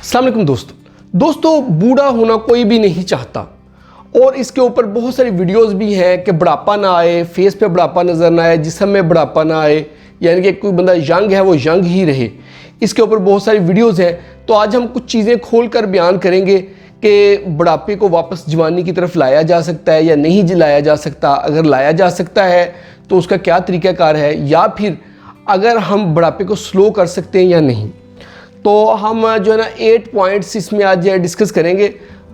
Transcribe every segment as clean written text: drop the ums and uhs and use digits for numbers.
अस्सलाम वालेकुम दोस्तों बूढ़ा होना कोई भी नहीं चाहता और इसके ऊपर बहुत सारी वीडियोस भी हैं कि बुढ़ापा ना आए, फेस पे बुढ़ापा नज़र ना आए, जिस्म में बुढ़ापा ना आए, यानी कि कोई बंदा यंग है वो यंग ही रहे। इसके ऊपर बहुत सारी वीडियोस हैं। तो आज हम कुछ चीज़ें खोल कर बयान करेंगे कि बुढ़ापे को वापस जवानी की तरफ लाया जा सकता है या नहीं लाया जा सकता। अगर लाया जा सकता है तो उसका क्या तरीक़ाकार है, या फिर अगर हम बुढ़ापे को स्लो कर सकते हैं या नहीं। तो हम जो है ना 8 पॉइंट्स इसमें आज डिस्कस करेंगे।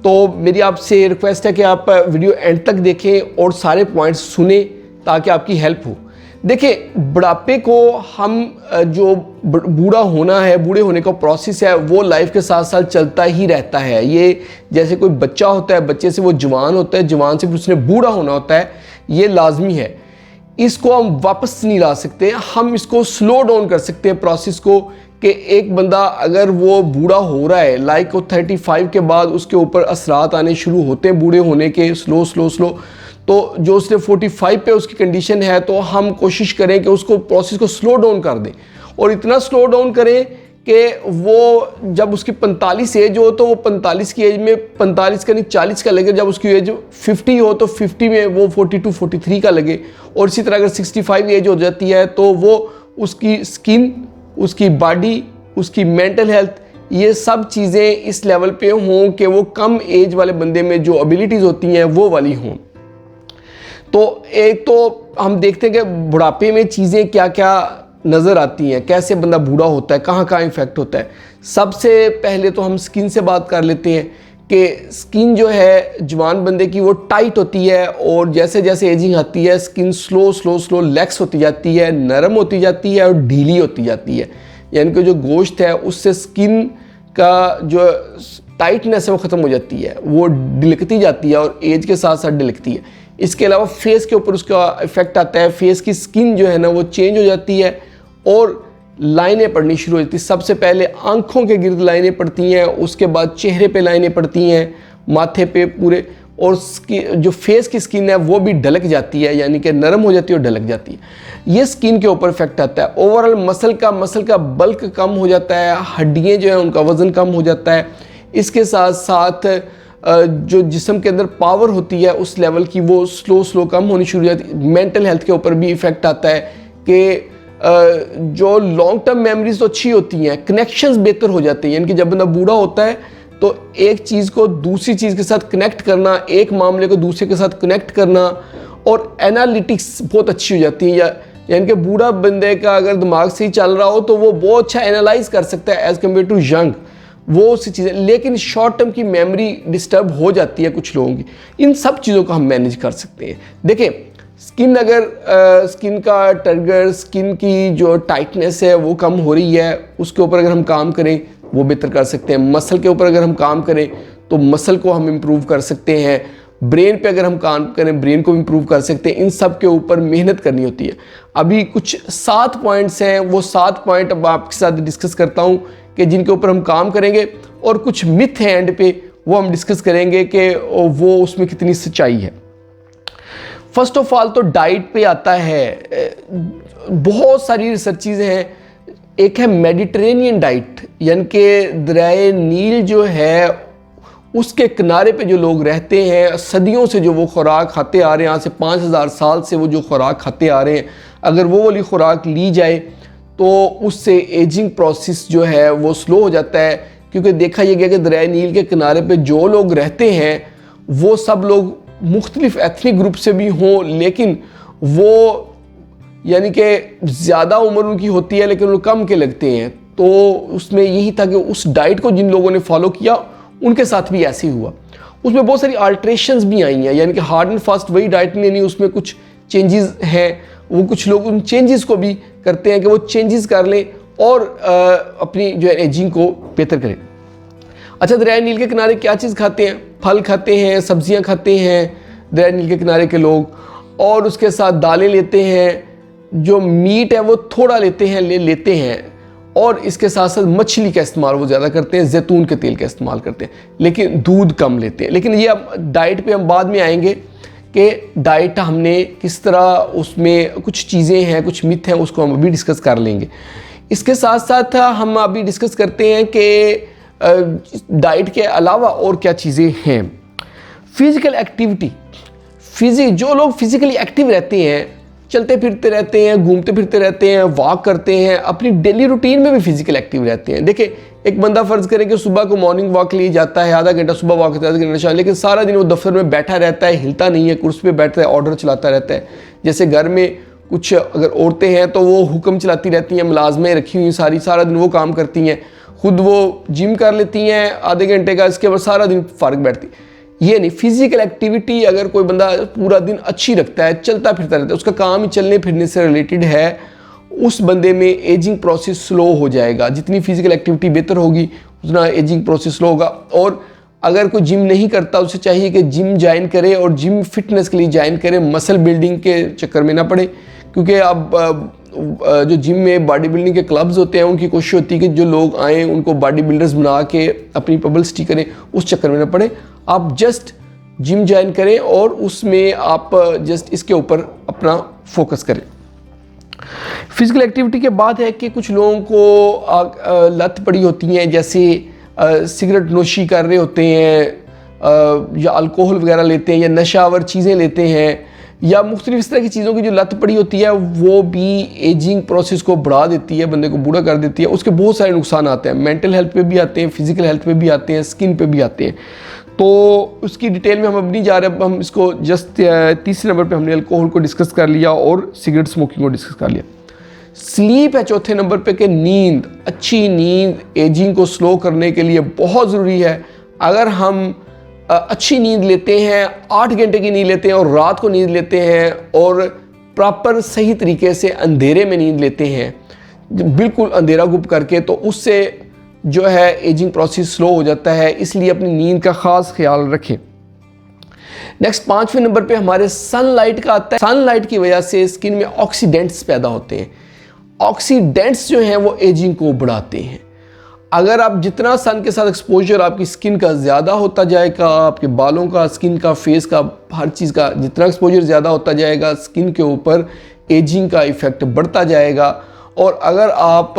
तो मेरी आपसे रिक्वेस्ट है कि आप वीडियो एंड तक देखें और सारे पॉइंट्स सुने ताकि आपकी हेल्प हो। देखिए, बुढ़ापे को हम जो बूढ़ा होना है, बूढ़े होने का प्रोसेस है वो लाइफ के साथ साथ चलता ही रहता है। ये जैसे कोई बच्चा होता है, बच्चे से वो जवान होता है, जवान से फिर उसने बूढ़ा होना होता है, ये लाजमी है। इसको हम वापस नहीं ला सकते, हम इसको स्लो डाउन कर सकते हैं प्रोसेस को। कि एक बंदा अगर वो बूढ़ा हो रहा है, लाइक 35 के बाद उसके ऊपर असरात आने शुरू होते हैं बूढ़े होने के, स्लो, तो जो उसने 45 पे उसकी कंडीशन है, तो हम कोशिश करें कि उसको प्रोसेस को स्लो डाउन कर दें और इतना स्लो डाउन करें कि वो जब उसकी 45 एज हो तो वो 45 की एज में 45 का नहीं 40 का लगे, जब उसकी एज 50 हो तो 50 में वो 42-43 का लगे। और इसी तरह अगर 65 एज हो जाती है तो वो उसकी स्किन, उसकी बॉडी, उसकी मेंटल हेल्थ, ये सब चीज़ें इस लेवल पे हों कि वो कम एज वाले बंदे में जो एबिलिटीज़ होती हैं वो वाली हों। तो एक तो हम देखते हैं कि बुढ़ापे में चीज़ें क्या क्या नज़र आती हैं, कैसे बंदा बूढ़ा होता है, कहाँ कहाँ इफ़ेक्ट होता है। सबसे पहले तो हम स्किन से बात कर लेते हैं कि स्किन जो है जवान बंदे की वो टाइट होती है और जैसे जैसे एजिंग आती है स्किन स्लो लैक्स होती जाती है, नरम होती जाती है और ढीली होती जाती है। यानी कि जो गोश्त है उससे स्किन का जो टाइटनेस है वो ख़त्म हो जाती है, वो ढिलकती जाती है और एज के साथ साथ ढिलकती है। इसके अलावा फेस के ऊपर उसका इफ़ेक्ट आता है, फेस की स्किन जो है ना वो चेंज हो जाती है और लाइनें पड़नी शुरू हो जाती। सबसे पहले आंखों के गिर्द लाइनें पड़ती हैं, उसके बाद चेहरे पे लाइनें पड़ती हैं, माथे पे पूरे, और जो फेस की स्किन है वो भी ढलक जाती है, यानी कि नरम हो जाती है और ढलक जाती है। ये स्किन के ऊपर इफेक्ट आता है। ओवरऑल मसल का बल्क कम हो जाता है, हड्डियाँ जो है उनका वज़न कम हो जाता है। इसके साथ साथ जो जिस्म के अंदर पावर होती है उस लेवल की वो स्लो कम होनी शुरू हो जाती है। मेंटल हेल्थ के ऊपर भी इफेक्ट आता है कि जो लॉन्ग टर्म मेमोरीज तो अच्छी होती हैं, कनेक्शंस बेहतर हो जाते हैं। यानी कि जब बंदा बूढ़ा होता है तो एक चीज़ को दूसरी चीज़ के साथ कनेक्ट करना, एक मामले को दूसरे के साथ कनेक्ट करना, और एनालिटिक्स बहुत अच्छी हो जाती है। यानी कि बूढ़ा बंदे का अगर दिमाग सही चल रहा हो तो वो बहुत अच्छा एनालाइज कर सकता है एज़ कम्पेयर टू यंग, वो सी चीज़ें। लेकिन शॉर्ट टर्म की मेमोरी डिस्टर्ब हो जाती है कुछ लोगों की। इन सब चीज़ों को हम मैनेज कर सकते हैं। देखें, स्किन अगर स्किन का टर्गर, स्किन की जो टाइटनेस है वो कम हो रही है, उसके ऊपर अगर हम काम करें वो बेहतर कर सकते हैं। मसल के ऊपर अगर हम काम करें तो मसल को हम इम्प्रूव कर सकते हैं। ब्रेन पे अगर हम काम करें ब्रेन को इम्प्रूव कर सकते हैं। इन सब के ऊपर मेहनत करनी होती है। अभी कुछ 7 पॉइंट्स हैं, वो 7 पॉइंट अब आपके साथ डिस्कस करता हूँ कि जिनके ऊपर हम काम करेंगे, और कुछ मिथ हैं एंड पे वो हम डिस्कस करेंगे कि वो उसमें कितनी सच्चाई है। फर्स्ट ऑफ ऑल तो डाइट पे आता है। बहुत सारी रिसर्च चीज़ें हैं। एक है मेडिटेरेनियन डाइट, यानी कि दरियाए नील जो है उसके किनारे पे जो लोग रहते हैं, सदियों से जो वो खुराक खाते आ रहे हैं, यहाँ से 5000 साल से वो जो खुराक खाते आ रहे हैं, अगर वो वाली खुराक ली जाए तो उससे एजिंग प्रोसेस जो है वो स्लो हो जाता है। क्योंकि देखा यह गया कि दरियाए नील के किनारे पे जो लोग रहते हैं वो सब लोग मुख्तलिफ एथनिक ग्रुप से भी हों, लेकिन वो यानी कि ज़्यादा उम्र उनकी होती है लेकिन वो कम के लगते हैं। तो उसमें यही था कि उस डाइट को जिन लोगों ने फॉलो किया उनके साथ भी ऐसे ही हुआ। उसमें बहुत सारी अल्ट्रेशंस भी आई हैं, यानी कि हार्ड एंड फास्ट वही डाइट नहीं, उसमें कुछ चेंजेस हैं। वो कुछ लोग उन चेंजेस को भी करते हैं कि वो चेंजेस कर लें और अपनी जो है एजिंग को बेहतर करें। अच्छा, दरियाए नील के किनारे क्या चीज़ खाते हैं? फल खाते हैं, सब्जियां खाते हैं दरियाए नील के किनारे के लोग, और उसके साथ दालें लेते हैं। जो मीट है वो थोड़ा लेते हैं और इसके साथ साथ मछली का इस्तेमाल वो ज़्यादा करते हैं, जैतून के तेल का इस्तेमाल करते हैं, लेकिन दूध कम लेते हैं। लेकिन ये अब डाइट पे हम बाद में आएंगे कि डाइट हमने किस तरह, उसमें कुछ चीज़ें हैं, कुछ मिथ हैं, उसको हम अभी डिस्कस कर लेंगे। इसके साथ साथ हम अभी डिस्कस करते हैं कि डाइट के अलावा और क्या चीज़ें हैं। फिज़िकल एक्टिविटी, जो लोग फिज़िकली एक्टिव रहते हैं, चलते फिरते रहते हैं, घूमते फिरते रहते हैं, वॉक करते हैं, अपनी डेली रूटीन में भी फिजिकल एक्टिव रहते हैं। देखिए, एक बंदा फ़र्ज़ करे कि सुबह को मॉर्निंग वॉक के लिए जाता है, आधा घंटा सुबह वॉक करता है, आधा घंटा शाम, लेकिन सारा दिन वो दफ्तर में बैठा रहता है, हिलता नहीं है, कुर्सी पे बैठता है, ऑर्डर चलाता रहता है। जैसे घर में कुछ अगर औरतें हैं तो वो हुक्म चलाती रहती हैं, मुलाजमें रखी हुई सारी, सारा दिन वो काम करती हैं, खुद वो जिम कर लेती हैं आधे घंटे का, इसके बाद सारा दिन फ़र्क बैठती। ये नहीं, फिजिकल एक्टिविटी अगर कोई बंदा पूरा दिन अच्छी रखता है, चलता फिरता रहता है, उसका काम ही चलने फिरने से रिलेटेड है, उस बंदे में एजिंग प्रोसेस स्लो हो जाएगा। जितनी फिजिकल एक्टिविटी बेहतर होगी उतना एजिंग प्रोसेस स्लो होगा। और अगर कोई जिम नहीं करता, उसे चाहिए कि जिम ज्वाइन करे और जिम फिटनेस के लिए ज्वाइन करे, मसल बिल्डिंग के चक्कर में ना पड़े, क्योंकि अब जो जिम में बॉडी बिल्डिंग के क्लब्स होते हैं उनकी कोशिश होती है कि जो लोग आएँ उनको बॉडी बिल्डर्स बना के अपनी पब्लिसिटी करें, उस चक्कर में ना पड़े। आप जस्ट जिम ज्वाइन करें और उसमें आप जस्ट इसके ऊपर अपना फोकस करें। फिजिकल एक्टिविटी के बाद है कि कुछ लोगों को लत पड़ी होती हैं, जैसे सिगरेट नोशी कर रहे होते हैं, या अल्कोहल वगैरह लेते हैं, या नशावर चीज़ें लेते हैं, या मुख्तलिफ इस तरह की चीज़ों की जो लत पड़ी होती है वो भी एजिंग प्रोसेस को बढ़ा देती है, बंदे को बूढ़ा कर देती है। उसके बहुत सारे नुकसान आते हैं, मेंटल हेल्थ पे भी आते हैं, फिजिकल हेल्थ पे भी आते हैं, स्किन पे भी आते हैं। तो उसकी डिटेल में हम अब नहीं जा रहे, अब हम इसको जस्ट तीसरे नंबर पे हमने अल्कोहल को डिस्कस कर लिया और सिगरेट स्मोकिंग को डिस्कस कर लिया। स्लीप है चौथे नंबर पे कि नींद, अच्छी नींद एजिंग को स्लो करने के लिए बहुत ज़रूरी है। अगर हम अच्छी नींद लेते हैं, 8 घंटे की नींद लेते हैं और रात को नींद लेते हैं और प्रॉपर सही तरीके से अंधेरे में नींद लेते हैं, बिल्कुल अंधेरा गुप करके, तो उससे जो है एजिंग प्रोसेस स्लो हो जाता है। इसलिए अपनी नींद का ख़ास ख्याल रखें। नेक्स्ट 5वें नंबर पे हमारे सनलाइट का आता है। सनलाइट की वजह से स्किन में ऑक्सीडेंट्स पैदा होते हैं। ऑक्सीडेंट्स जो हैं वो एजिंग को बढ़ाते हैं। अगर आप जितना सन के साथ एक्सपोजर आपकी स्किन का ज़्यादा होता जाएगा, आपके बालों का, स्किन का, फेस का, हर चीज़ का जितना एक्सपोजर ज़्यादा होता जाएगा, स्किन के ऊपर एजिंग का इफ़ेक्ट बढ़ता जाएगा। और अगर आप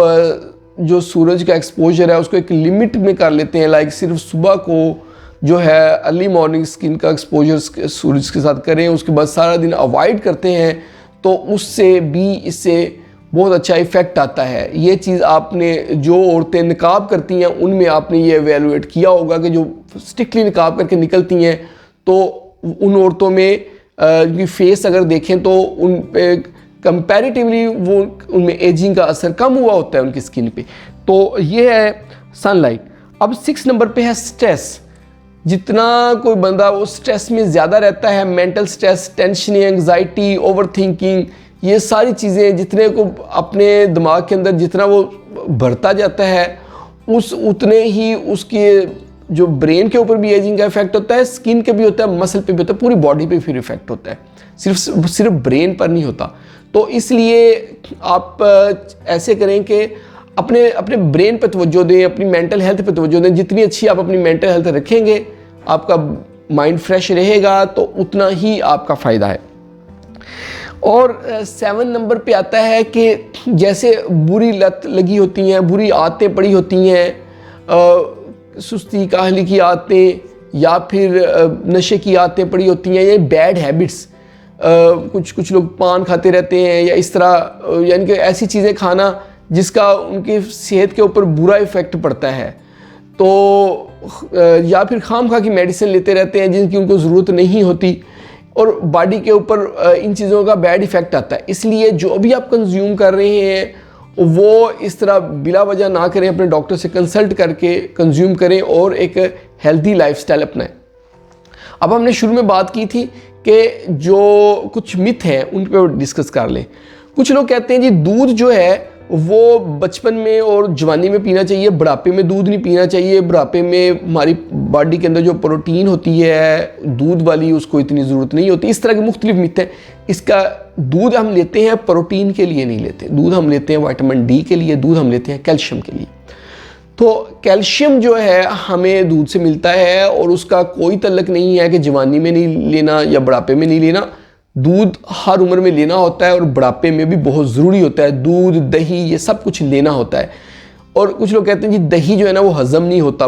जो सूरज का एक्सपोजर है उसको एक लिमिट में कर लेते हैं, लाइक सिर्फ सुबह को जो है अर्ली मॉर्निंग स्किन का एक्सपोजर सूरज के साथ करें, उसके बाद सारा दिन अवॉइड करते हैं, तो उससे भी इससे बहुत अच्छा इफ़ेक्ट आता है। ये चीज़ आपने, जो औरतें निकाब करती हैं उनमें आपने ये एवेलुएट किया होगा कि जो स्ट्रिक्टली निकाब करके निकलती हैं तो उन औरतों में फेस अगर देखें तो उन पे कंपैरेटिवली वो उनमें एजिंग का असर कम हुआ होता है उनकी स्किन पे। तो ये है सनलाइट। अब 6 नंबर पे है स्ट्रेस। जितना कोई बंदा वो स्ट्रेस में ज़्यादा रहता है, mental stress, tension, anxiety, over thinking, ये सारी चीज़ें जितने को अपने दिमाग के अंदर जितना वो भरता जाता है उतने ही उसके जो ब्रेन के ऊपर भी एजिंग का इफेक्ट होता है, स्किन के भी होता है, मसल पे भी होता है, पूरी बॉडी पे फिर इफेक्ट होता है, सिर्फ ब्रेन पर नहीं होता। तो इसलिए आप ऐसे करें कि अपने ब्रेन पे तवज्जो दें, अपनी मेंटल हेल्थ पे तवज्जो दें। जितनी अच्छी आप अपनी मेंटल हेल्थ रखेंगे, आपका माइंड फ्रेश रहेगा, तो उतना ही आपका फ़ायदा है। और 7 नंबर पे आता है कि जैसे बुरी लत लगी होती हैं, बुरी आदतें पड़ी होती हैं, सुस्ती काहली की आदतें या फिर नशे की आदतें पड़ी होती हैं, ये बैड हैबिट्स, कुछ लोग पान खाते रहते हैं या इस तरह, यानी कि ऐसी चीज़ें खाना जिसका उनकी सेहत के ऊपर बुरा इफ़ेक्ट पड़ता है, तो या फिर खाम की मेडिसिन लेते रहते हैं जिनकी उनको ज़रूरत नहीं होती और बॉडी के ऊपर इन चीज़ों का बैड इफ़ेक्ट आता है। इसलिए जो भी आप कंज्यूम कर रहे हैं वो इस तरह बिला वजह ना करें, अपने डॉक्टर से कंसल्ट करके कंज्यूम करें और एक हेल्दी लाइफस्टाइल अपनाएं। अब हमने शुरू में बात की थी कि जो कुछ मिथ हैं उन पर डिस्कस कर लें। कुछ लोग कहते हैं जी दूध जो है वो बचपन में और जवानी में पीना चाहिए, बुढ़ापे में दूध नहीं पीना चाहिए, बुढ़ापे में हमारी बॉडी के अंदर जो प्रोटीन होती है दूध वाली उसको इतनी ज़रूरत नहीं होती। इस तरह के मुख्तलिफ मिथ हैं। इसका दूध हम लेते हैं प्रोटीन के लिए नहीं लेते, दूध हम लेते हैं विटामिन डी के लिए, दूध हम लेते हैं कैल्शियम के लिए। तो कैल्शियम जो है हमें दूध से मिलता है और उसका कोई तल्लक नहीं है कि जवानी में नहीं लेना या बुढ़ापे में नहीं लेना। दूध हर उम्र में लेना होता है और बुढ़ापे में भी बहुत ज़रूरी होता है। दूध, दही, ये सब कुछ लेना होता है। और कुछ लोग कहते हैं जी दही जो है ना वो हज़म नहीं होता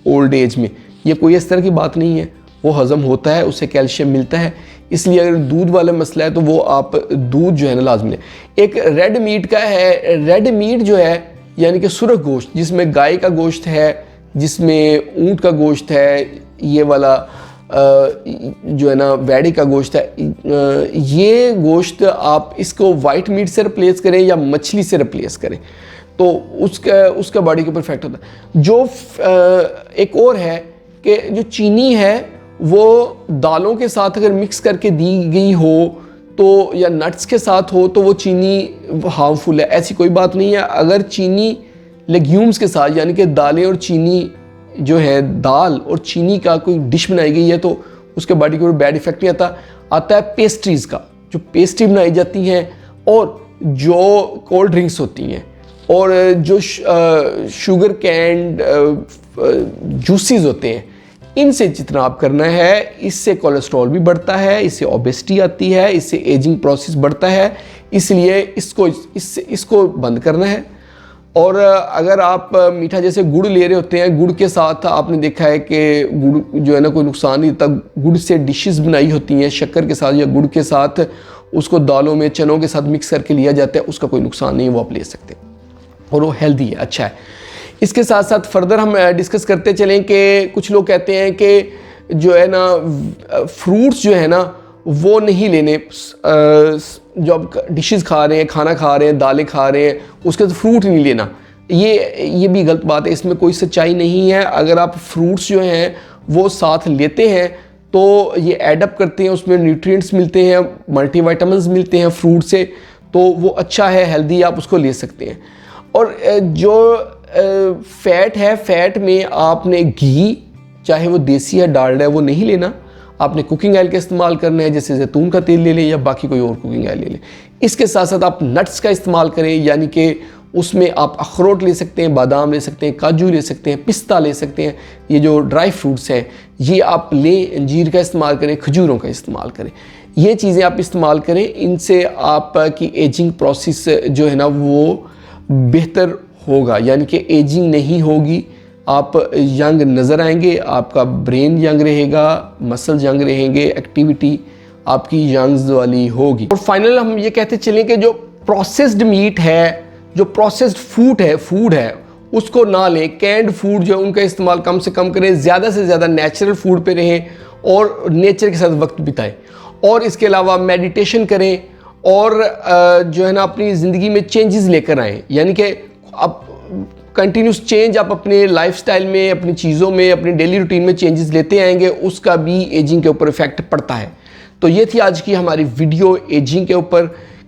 ओल्ड एज में। ये कोई इस तरह की बात नहीं है, वो हज़म होता है, उससे कैल्शियम मिलता है। इसलिए अगर दूध वाला मसला है तो वो आप दूध जो है ना लाजमी है। एक रेड मीट का है, रेड मीट जो है यानी कि सुरख गोश्त, जिसमें गाय का गोश्त है, जिसमें ऊँट का गोश्त है, ये वाला जो है ना वैड़ी का गोश्त है, ये गोश्त आप इसको वाइट मीट से रिप्लेस करें या मछली से रिप्लेस करें तो उसका बॉडी के ऊपर इफेक्ट होता है। जो एक और है कि जो चीनी है वो दालों के साथ अगर मिक्स करके दी गई हो तो, या नट्स के साथ हो तो वो चीनी हार्मफुल है। ऐसी कोई बात नहीं है। अगर चीनी लेग्यूम्स के साथ यानी कि दालें और चीनी जो है, दाल और चीनी का कोई डिश बनाई गई है तो उसके बॉडी के ऊपर बैड इफेक्ट नहीं आता। आता है पेस्ट्रीज़ का, जो पेस्ट्री बनाई जाती हैं और जो कोल्ड ड्रिंक्स होती हैं और जो शुगर कैंड जूसेस होते हैं, इनसे जितना आप करना है, इससे कोलेस्ट्रॉल भी बढ़ता है, इससे ओबेसिटी आती है, इससे एजिंग प्रोसेस बढ़ता है। इसलिए इसको बंद करना है। और अगर आप मीठा जैसे गुड़ ले रहे होते हैं, गुड़ के साथ आपने देखा है कि गुड़ जो है ना कोई नुकसान नहीं, तब गुड़ से डिशेस बनाई होती हैं शक्कर के साथ या गुड़ के साथ, उसको दालों में चनों के साथ मिक्स करके लिया जाता है, उसका कोई नुकसान नहीं है, वो आप ले सकते हैं और वो हेल्दी है, अच्छा है। इसके साथ साथ फर्दर हम डिस्कस करते चलें कि कुछ लोग कहते हैं कि जो है ना फ्रूट्स जो है ना वो नहीं लेने, जो आप डिशेस खा रहे हैं, खाना खा रहे हैं, दालें खा रहे हैं, उसके साथ फ्रूट नहीं लेना। ये भी गलत बात है, इसमें कोई सच्चाई नहीं है। अगर आप फ्रूट्स जो हैं वो साथ लेते हैं तो ये एडअप करते हैं, उसमें न्यूट्रिएंट्स मिलते हैं, मल्टीविटामिन्स मिलते हैं फ्रूट से, तो वो अच्छा है, हेल्दी, आप उसको ले सकते हैं। और जो फैट है, फैट में आपने घी, चाहे वो देसी है डालडा है, वो नहीं लेना। आपने कुकिंग ऑयल का इस्तेमाल करना है, जैसे जैतून का तेल ले लें या बाकी कोई और कुकिंग ऑयल ले लें। इसके साथ साथ आप नट्स का इस्तेमाल करें, यानी कि उसमें आप अखरोट ले सकते हैं, बादाम ले सकते हैं, काजू ले सकते हैं, पिस्ता ले सकते हैं। ये जो ड्राई फ्रूट्स हैं ये आप लें, अंजीर का इस्तेमाल करें, खजूरों का इस्तेमाल करें। ये चीज़ें आप इस्तेमाल करें, इनसे आपकी एजिंग प्रोसेस जो है ना वो बेहतर होगा, यानी कि एजिंग नहीं होगी, आप यंग नज़र आएंगे, आपका ब्रेन यंग रहेगा, मसल यंग रहेंगे, एक्टिविटी आपकी यंग्स वाली होगी। और फाइनल हम ये कहते चलें कि जो प्रोसेस्ड मीट है, जो प्रोसेस्ड फूड है उसको ना लें। कैंड फूड जो है उनका इस्तेमाल कम से कम करें, ज़्यादा से ज़्यादा नेचुरल फूड पे रहें और नेचर के साथ वक्त बिताएं। और इसके अलावा मेडिटेशन करें और जो है ना अपनी ज़िंदगी में चेंजेस लेकर आएँ, यानी कि आप कंटिन्यूस चेंज आप अपने लाइफस्टाइल में, अपनी चीज़ों में, अपनी डेली रूटीन में चेंजेस लेते आएंगे, उसका भी एजिंग के ऊपर इफेक्ट पड़ता है। तो ये थी आज की हमारी वीडियो एजिंग के ऊपर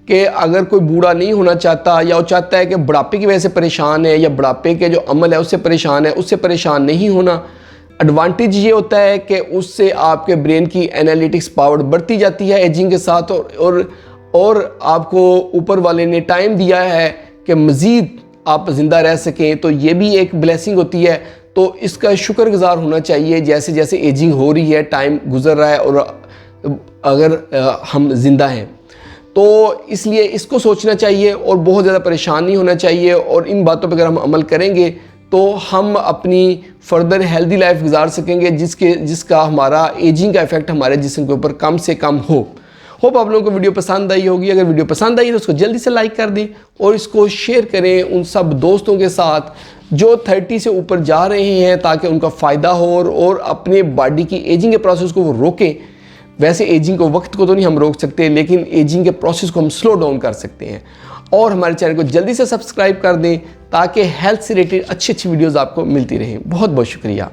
कि अगर कोई बूढ़ा नहीं होना चाहता या वो चाहता है कि बुढ़ापे की वजह से परेशान है या बुढ़ापे के जो अमल है उससे परेशान है, उससे परेशान नहीं होना। एडवांटेज ये होता है कि उससे आपके ब्रेन की एनालिटिक्स पावर बढ़ती जाती है एजिंग के साथ, और आपको ऊपर वाले ने टाइम दिया है कि मज़ीद आप ज़िंदा रह सकें, तो ये भी एक ब्लेसिंग होती है। तो इसका शुक्रगुजार होना चाहिए। जैसे जैसे एजिंग हो रही है, टाइम गुजर रहा है और अगर हम ज़िंदा हैं तो इसलिए इसको सोचना चाहिए और बहुत ज़्यादा परेशान नहीं होना चाहिए। और इन बातों पर अगर हम अमल करेंगे तो हम अपनी फर्दर हेल्दी लाइफ गुजार सकेंगे, जिसका हमारा एजिंग का इफेक्ट हमारे जिस्म के ऊपर कम से कम हो। होप आप लोगों को वीडियो पसंद आई होगी। अगर वीडियो पसंद आई तो उसको जल्दी से लाइक कर दें और इसको शेयर करें उन सब दोस्तों के साथ जो 30 से ऊपर जा रहे हैं, ताकि उनका फ़ायदा हो और अपने बॉडी की एजिंग के प्रोसेस को वो रोकें। वैसे एजिंग को, वक्त को तो नहीं हम रोक सकते, लेकिन एजिंग के प्रोसेस को हम स्लो डाउन कर सकते हैं। और हमारे चैनल को जल्दी से सब्सक्राइब कर दें ताकि हेल्थ से रिलेटेड अच्छी वीडियोज़ आपको मिलती रहें। बहुत बहुत शुक्रिया।